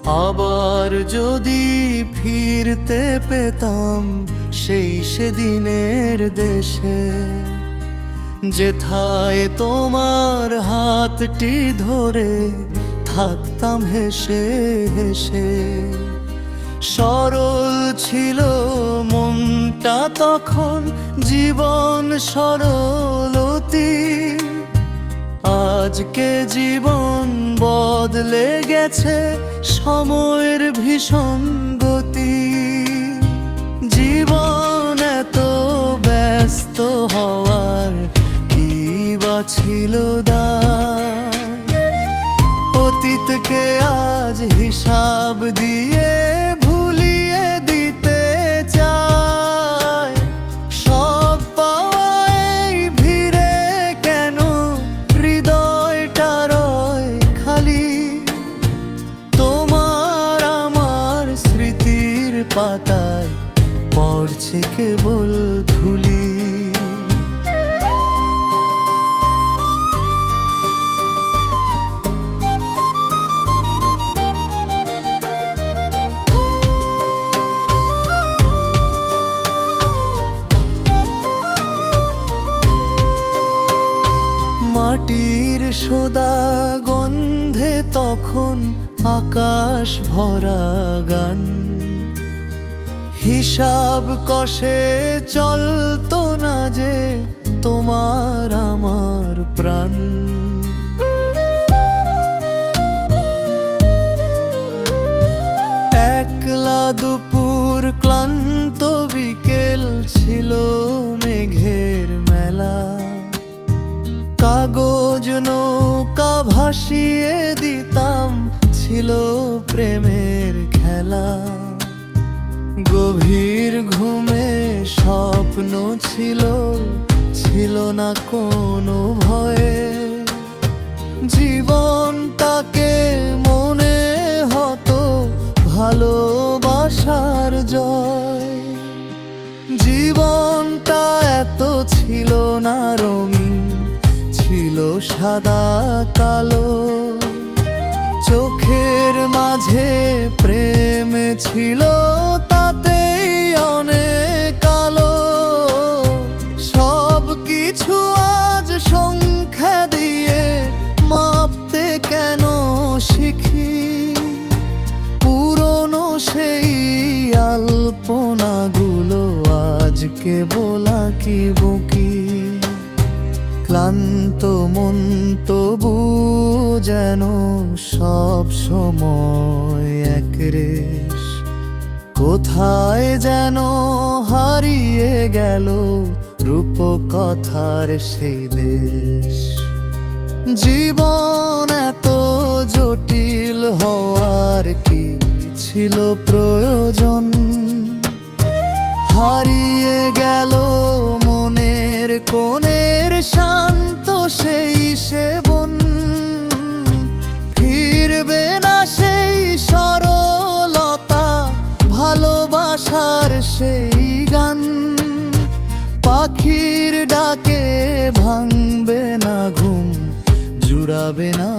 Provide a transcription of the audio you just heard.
আবার যদি ফিরতে পেতাম সেই সেদিনের দেশে, যেথায় তোমার হাতটি ধরে থাকতাম হেসে হেসে। সরল ছিল মনটা তখন, জীবন সরলতি। আজকে জীবন বদলে গেছে, সময়ের ভীষণ গতি। জীবন এত ব্যস্ত হওয়ার কি বা ছিল দায়? অতীতকে আজ হিসাব দিয়ে ভুলিয়ে দিতে চায়। সব পাওয়ায় ভিড়ে কেন হৃদয়টা রয় খালি? তোমার আমার স্মৃতির পাতায় পড়ছে কেবল ধুলি। মাটির সোদা গন্ধে তখন আকাশ ভরা গান। হিসাব কষে চলতো না যে তোমার আমার প্রাণ। একলা দুপুর ক্লান্ত বিকেল ছিল মেঘের মেলা। কাগজ নৌকা ভাসিয়ে দিতাম, ছিল প্রেমের খেলা। গভীর ঘুমে স্বপ্ন ছিল, ছিল না কোনো ভয়ে। জীবনটাকে মনে হতো ভালোবাসার জয়। জীবনটা এত ছিল না রঙিন, ছিল সাদা কালো। চোখের মাঝে প্রেম ছিল, তাতেই অনেক আলো। সব কিছু আজ সংখ্যা দিয়ে মাপতে কেন শিখি? পুরনো সেই আলপনাগুলো আজ কেবল আঁকি বুকি। ক্লান্ত মন তবু যেন সব সময় এক রেশ। কোথায় যেন হারিয়ে গেল রূপকথার সেই দেশ। জীবন এত জটিল হওয়ার কি ছিল প্রয়োজন? হারিয়ে গেল মনের কোণের শান্ত সেই সেবন। ফিরবে না সেই সরলতা, ভালোবাসার সেই গান। পাখির ডাকে ভাঙবে না ঘুম, জুড়াবে না